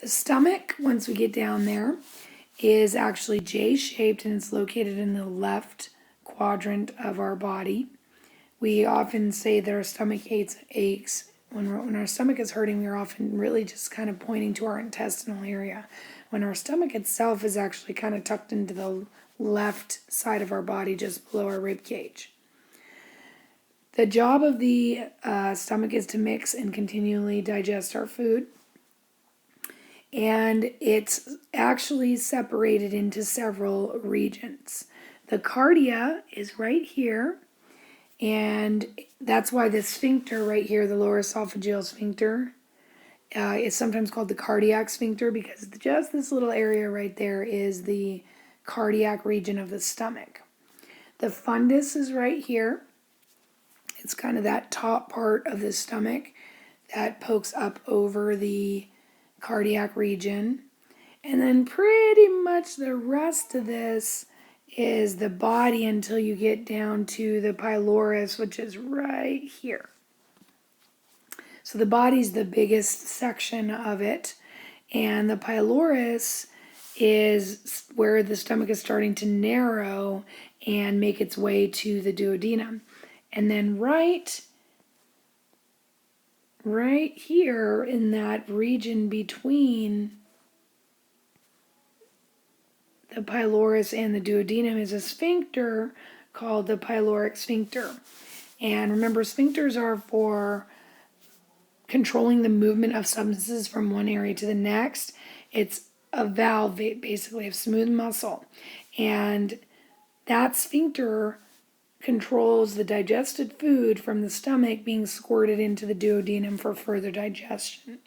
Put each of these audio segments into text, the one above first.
The stomach, once we get down there, is actually J-shaped, and it's located in the left quadrant of our body. We often say that our stomach aches. When our stomach is hurting, we are often really just kind of pointing to our intestinal area, when our stomach itself is actually kind of tucked into the left side of our body, just below our rib cage. The job of the stomach is to mix and continually digest our food. And it's actually separated into several regions. The cardia is right here, and that's why the sphincter right here, the lower esophageal sphincter, is sometimes called the cardiac sphincter, because just this little area right there is the cardiac region of the stomach. The fundus is right here. It's kind of that top part of the stomach that pokes up over the cardiac region. And then pretty much the rest of this is the body until you get down to the pylorus, which is right here. So the body's the biggest section of it, and the pylorus is where the stomach is starting to narrow and make its way to the duodenum. And then right here in that region between the pylorus and the duodenum is a sphincter called the pyloric sphincter. And remember, sphincters are for controlling the movement of substances from one area to the next. It's a valve, basically, of smooth muscle. And that sphincter controls the digested food from the stomach being squirted into the duodenum for further digestion.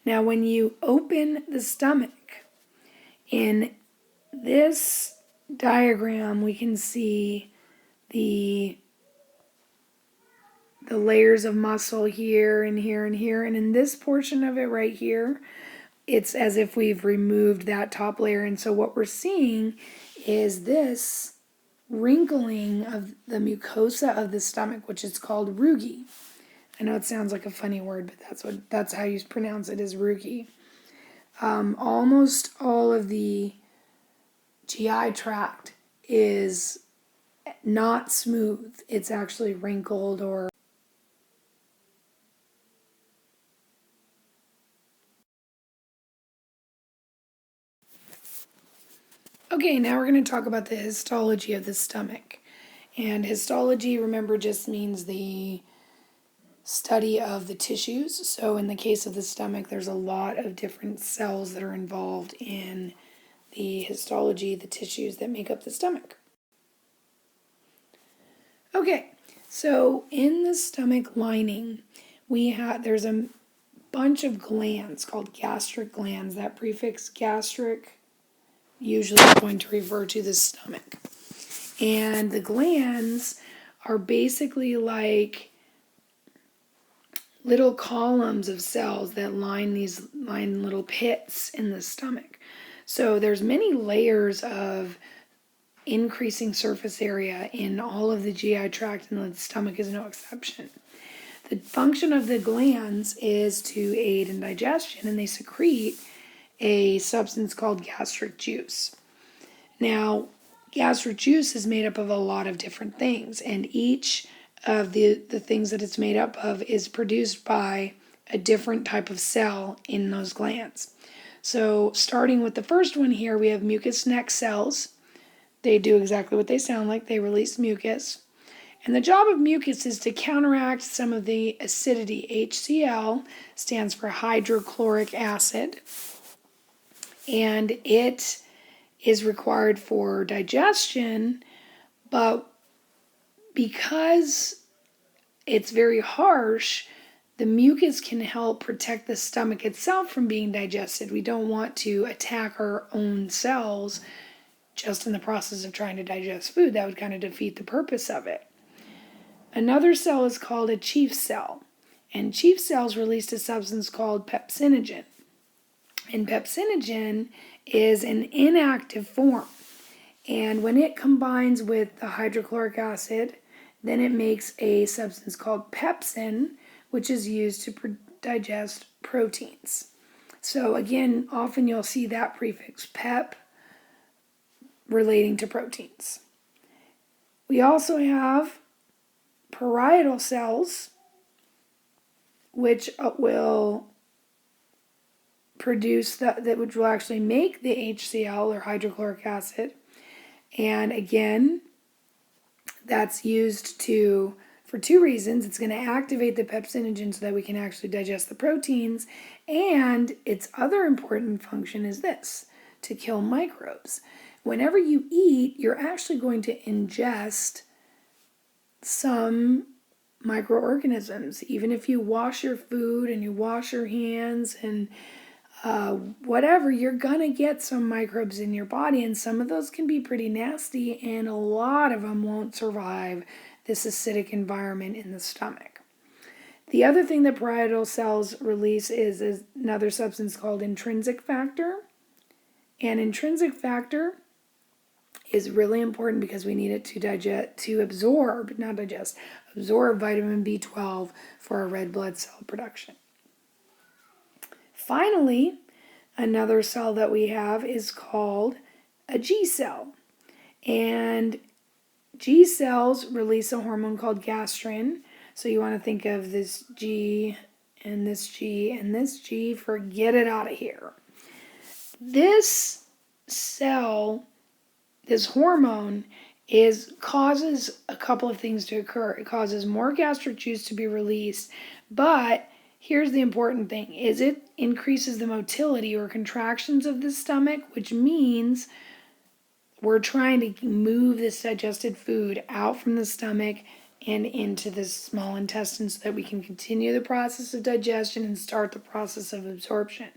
Now, when you open the stomach, in this diagram, we can see the layers of muscle here and here and here. And in this portion of it right here, it's as if we've removed that top layer. And so what we're seeing is this wrinkling of the mucosa of the stomach, which is called rugae. I know it sounds like a funny word, but that's how you pronounce it, is rugae. Almost all of the GI tract is not smooth. It's actually wrinkled or Okay, now we're going to talk about the histology of the stomach. And histology, remember, just means the study of the tissues. So in the case of the stomach, there's a lot of different cells that are involved in the histology, the tissues that make up the stomach. Okay, so in the stomach lining, there's a bunch of glands called gastric glands. That prefix gastric usually is going to refer to the stomach. And the glands are basically like little columns of cells that line little pits in the stomach. So there's many layers of increasing surface area in all of the GI tract, and the stomach is no exception. The function of the glands is to aid in digestion, and they secrete a substance called gastric juice. Now, gastric juice is made up of a lot of different things, and each of the things that it's made up of is produced by a different type of cell in those glands. So starting with the first one here, we have mucous neck cells. They do exactly what they sound like. They release mucus. And the job of mucus is to counteract some of the acidity. HCl stands for hydrochloric acid. And it is required for digestion, but because it's very harsh, the mucus can help protect the stomach itself from being digested. We don't want to attack our own cells just in the process of trying to digest food. That would kind of defeat the purpose of it. Another cell is called a chief cell, and chief cells release a substance called pepsinogen. And pepsinogen is an inactive form, and when it combines with the hydrochloric acid, then it makes a substance called pepsin, which is used to digest proteins. So again, often you'll see that prefix pep relating to proteins. We also have parietal cells, which will produce which will actually make the HCl or hydrochloric acid. And again, that's used for two reasons. It's going to activate the pepsinogen so that we can actually digest the proteins. And its other important function is this, to kill microbes. Whenever you eat, you're actually going to ingest some microorganisms. Even if you wash your food and you wash your hands and whatever, you're gonna get some microbes in your body, and some of those can be pretty nasty, and a lot of them won't survive this acidic environment in the stomach. The other thing that parietal cells release is another substance called intrinsic factor. And intrinsic factor is really important because we need it to absorb vitamin B12 for our red blood cell production. Finally, another cell that we have is called a G cell. And G cells release a hormone called gastrin. So you want to think of this G and this G and this G. Forget it out of here. This cell, this hormone, causes a couple of things to occur. It causes more gastric juice to be released, but here's the important thing, is it increases the motility or contractions of the stomach, which means we're trying to move this digested food out from the stomach and into the small intestine so that we can continue the process of digestion and start the process of absorption.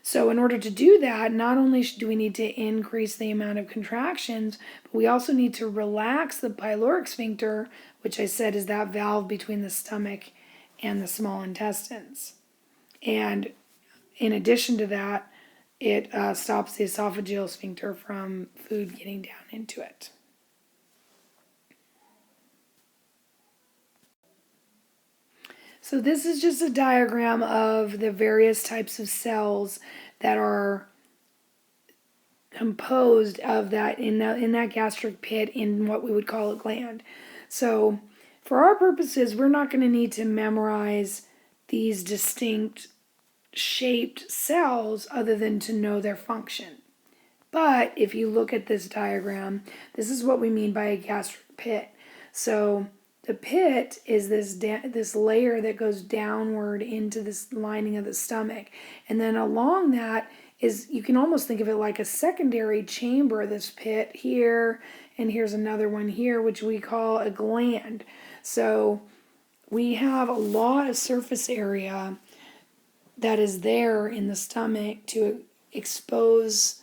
So in order to do that, not only do we need to increase the amount of contractions, but we also need to relax the pyloric sphincter, which I said is that valve between the stomach and the small intestines. And in addition to that, it stops the esophageal sphincter from food getting down into it. So this is just a diagram of the various types of cells that are composed of that in that gastric pit in what we would call a gland. So for our purposes, we're not going to need to memorize these distinct shaped cells other than to know their function. But if you look at this diagram, this is what we mean by a gastric pit. So the pit is this layer that goes downward into this lining of the stomach. And then along that you can almost think of it like a secondary chamber, this pit here, and here's another one here, which we call a gland. So we have a lot of surface area that is there in the stomach to expose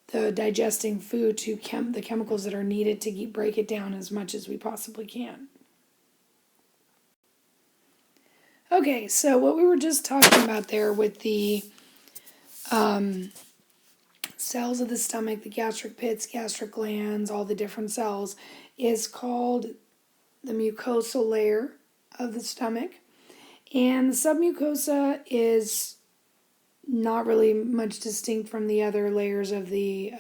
the digesting food to the chemicals that are needed to break it down as much as we possibly can. Okay, so what we were just talking about there with the cells of the stomach, the gastric pits, gastric glands, all the different cells, is called the mucosal layer of the stomach. And the submucosa is not really much distinct from the other layers of the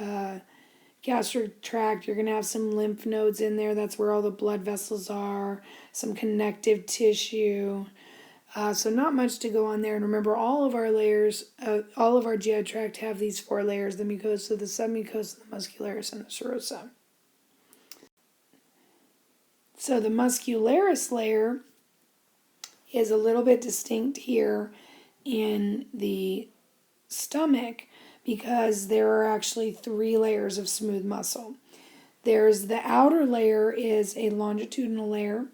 gastric tract. You're going to have some lymph nodes in there. That's where all the blood vessels are, some connective tissue. So not much to go on there. And remember, all of our layers, all of our GI tract have these four layers: the mucosa, the submucosa, the muscularis, and the serosa. So the muscularis layer is a little bit distinct here in the stomach because there are actually three layers of smooth muscle. There's the outer layer is a longitudinal layer,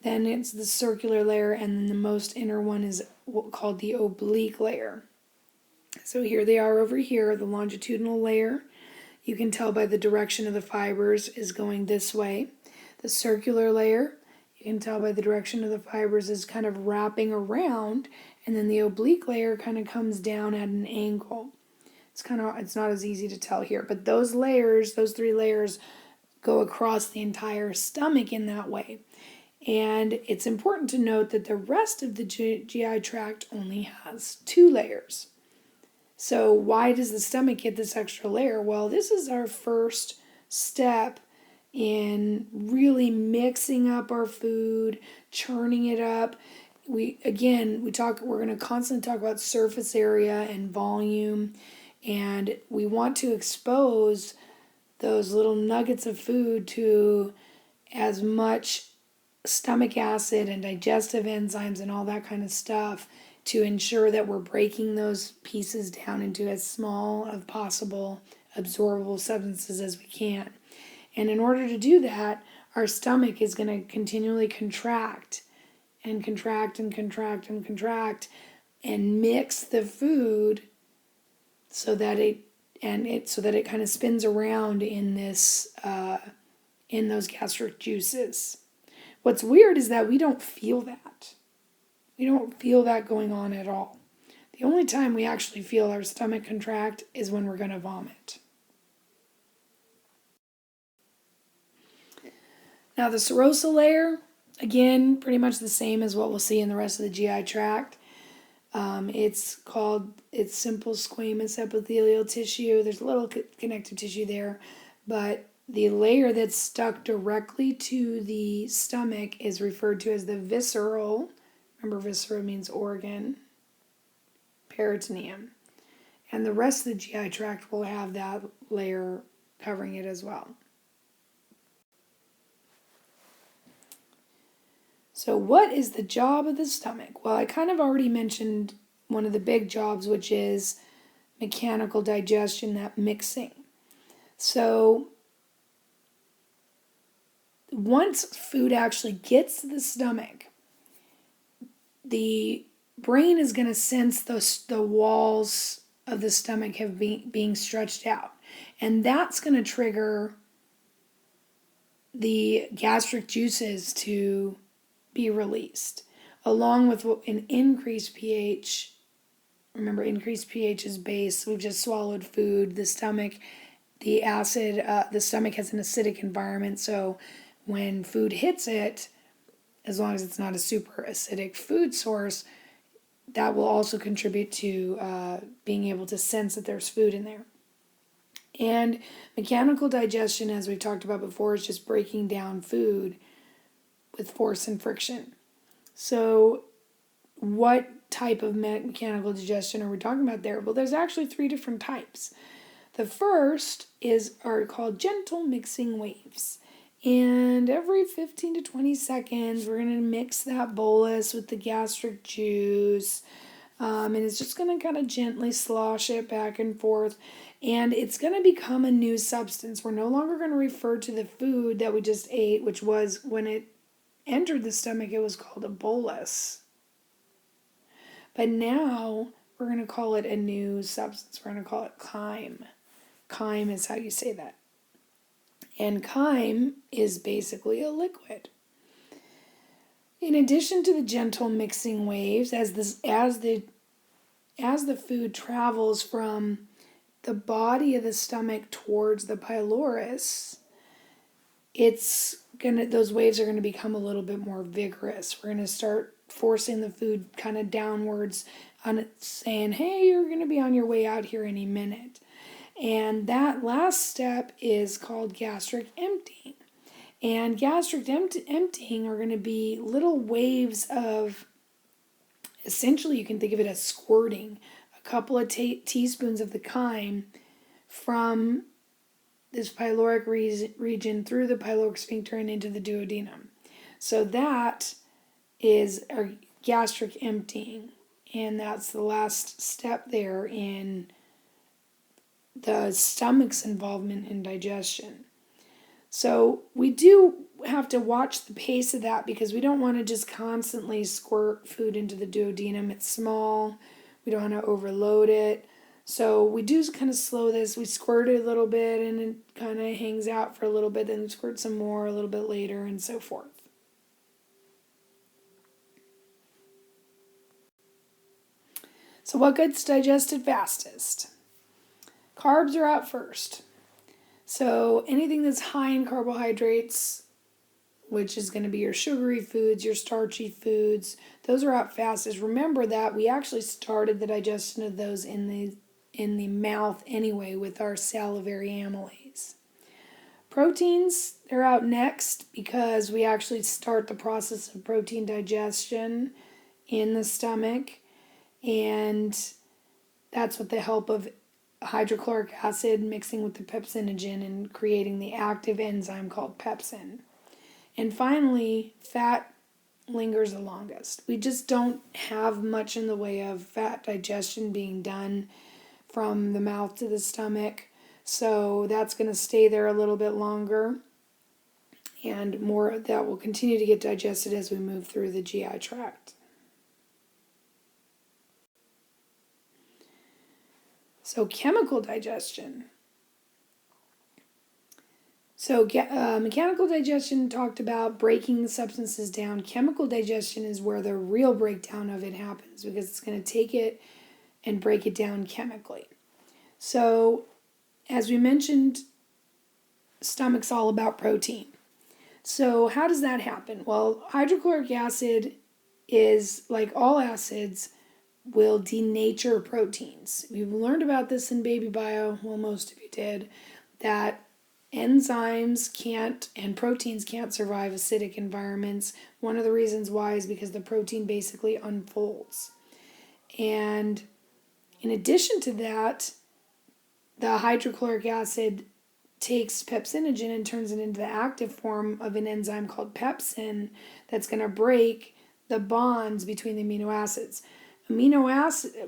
then it's the circular layer, and then the most inner one is called the oblique layer. So here they are over here, the longitudinal layer. You can tell by the direction of the fibers is going this way. The circular layer, you can tell by the direction of the fibers is kind of wrapping around, and then the oblique layer kind of comes down at an angle. It's not as easy to tell here, but those layers, those three layers, go across the entire stomach in that way. And it's important to note that the rest of the GI tract only has two layers. So why does the stomach get this extra layer? Well, this is our first step in really mixing up our food, churning it up. We're going to constantly talk about surface area and volume, and we want to expose those little nuggets of food to as much stomach acid and digestive enzymes and all that kind of stuff to ensure that we're breaking those pieces down into as small of possible absorbable substances as we can. And in order to do that, our stomach is going to continually contract and contract and contract and contract and mix the food so that it kind of spins around in this in those gastric juices. What's weird is that we don't feel that. We don't feel that going on at all. The only time we actually feel our stomach contract is when we're going to vomit. Now the serosal layer, again, pretty much the same as what we'll see in the rest of the GI tract. It's simple squamous epithelial tissue. There's a little connective tissue there, but the layer that's stuck directly to the stomach is referred to as the visceral. Remember, viscera means organ, peritoneum. And the rest of the GI tract will have that layer covering it as well. So what is the job of the stomach? Well, I kind of already mentioned one of the big jobs, which is mechanical digestion, that mixing. So once food actually gets to the stomach, the brain is going to sense the walls of the stomach being stretched out. And that's going to trigger the gastric juices to be released, along with an increased pH. Remember, increased pH is base. We've just swallowed food. The stomach has an acidic environment, so when food hits it, as long as it's not a super acidic food source, that will also contribute to being able to sense that there's food in there. And mechanical digestion, as we've talked about before, is just breaking down food with force and friction. So what type of mechanical digestion are we talking about there? Well, there's actually 3 different types. The first are called gentle mixing waves. And every 15 to 20 seconds, we're going to mix that bolus with the gastric juice. And it's just going to kind of gently slosh it back and forth. And it's going to become a new substance. We're no longer going to refer to the food that we just ate, which was, when it entered the stomach, it was called a bolus. But now we're going to call it a new substance. We're going to call it chyme. Chyme is how you say that. And chyme is basically a liquid. In addition to the gentle mixing waves, as the food travels from the body of the stomach towards the pylorus, those waves are going to become a little bit more vigorous. We're going to start forcing the food kind of downwards, on it, saying, hey, you're going to be on your way out here any minute. And that last step is called gastric emptying. And gastric emptying are going to be little waves of, essentially you can think of it as squirting, a couple of teaspoons of the chyme from this pyloric region through the pyloric sphincter and into the duodenum. So that is our gastric emptying, and that's the last step there in the stomach's involvement in digestion. So we do have to watch the pace of that, because we don't want to just constantly squirt food into the duodenum. It's small. We don't want to overload it. So we do kind of slow this. We squirt it a little bit and it kind of hangs out for a little bit, then squirt some more a little bit later, and so forth. So what gets digested fastest? Carbs are out first. So anything that's high in carbohydrates, which is going to be your sugary foods, your starchy foods, those are out fastest. Remember that we actually started the digestion of those in the in the mouth anyway with our salivary amylase. Proteins, they're out next because we actually start the process of protein digestion in the stomach, and that's with the help of hydrochloric acid mixing with the pepsinogen and creating the active enzyme called pepsin. And finally, fat lingers the longest. We just don't have much in the way of fat digestion being done from the mouth to the stomach, so that's going to stay there a little bit longer, and more that will continue to get digested as we move through the GI tract. So chemical digestion. So mechanical digestion talked about breaking the substances down. Chemical digestion is where the real breakdown of it happens because it's going to take it and break it down chemically. So as we mentioned, stomach's all about protein. So how does that happen? Well, hydrochloric acid is, like all acids, will denature proteins. We've learned about this in baby bio, well, most of you did, that enzymes can't and proteins can't survive acidic environments. One of the reasons why is because the protein basically unfolds. And in addition to that, the hydrochloric acid takes pepsinogen and turns it into the active form of an enzyme called pepsin that's going to break the bonds between the amino acids.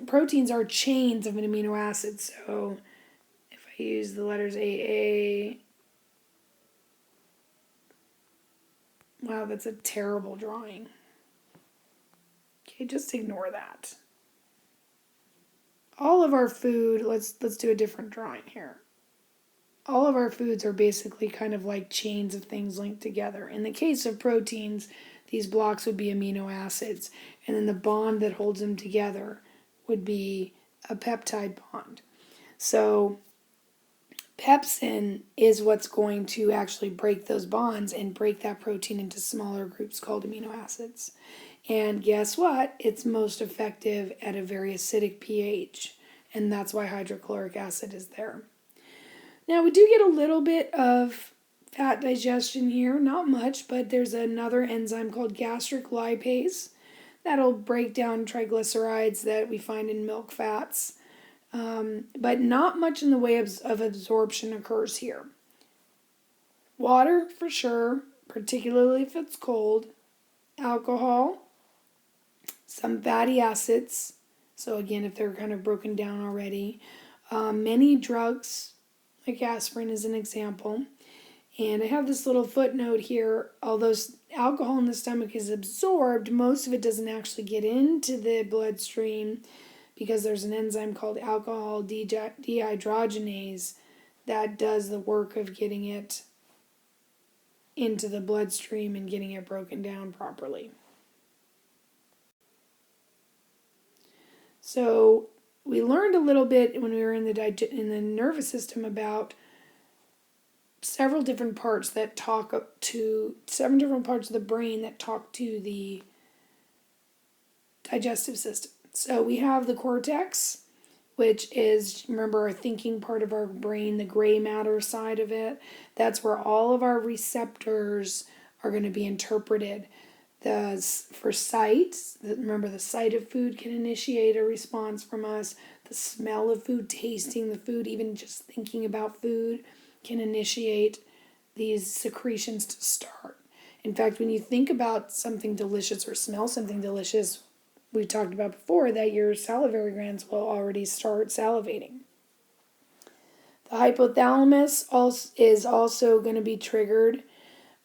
Proteins are chains of an amino acid. So if I use the letters AA, wow, that's a terrible drawing. Okay, just ignore that. All of our food, let's do a different drawing here. All of our foods are basically kind of like chains of things linked together. In the case of proteins, these blocks would be amino acids, and then the bond that holds them together would be a peptide bond. So pepsin is what's going to actually break those bonds and break that protein into smaller groups called amino acids. And guess what? It's most effective at a very acidic pH, and that's why hydrochloric acid is there. Now, we do get a little bit of fat digestion here, not much, but there's another enzyme called gastric lipase that'll break down triglycerides that we find in milk fats, but not much in the way of absorption occurs here. Water, for sure, particularly if it's cold, alcohol, some fatty acids, so again, if they're kind of broken down already, many drugs, like aspirin is an example. And I have this little footnote here. Although alcohol in the stomach is absorbed, most of it doesn't actually get into the bloodstream because there's an enzyme called alcohol dehydrogenase that does the work of getting it into the bloodstream and getting it broken down properly. So we learned a little bit when we were in the nervous system about several different parts of the brain that talk to the digestive system. So we have the cortex, which is, remember, our thinking part of our brain, the gray matter side of it. That's where all of our receptors are going to be interpreted. For sight, remember, the sight of food can initiate a response from us. The smell of food, tasting the food, even just thinking about food can initiate these secretions to start. In fact, when you think about something delicious or smell something delicious, we talked about before that your salivary glands will already start salivating. The hypothalamus is also going to be triggered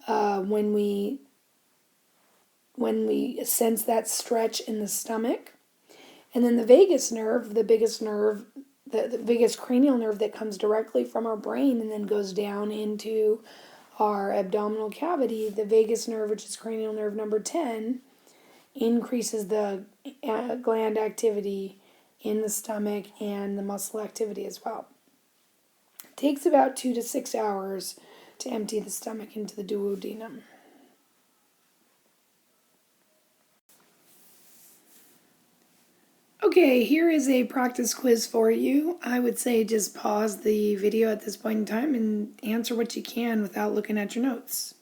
when we sense that stretch in the stomach. And then the vagus nerve, the biggest cranial nerve that comes directly from our brain and then goes down into our abdominal cavity, the vagus nerve, which is cranial nerve number 10, increases the gland activity in the stomach and the muscle activity as well. It takes about 2 to 6 hours to empty the stomach into the duodenum. Okay, here is a practice quiz for you. I would say just pause the video at this point in time and answer what you can without looking at your notes.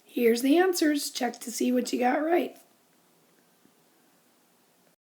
Here's the answers. Check to see what you got right.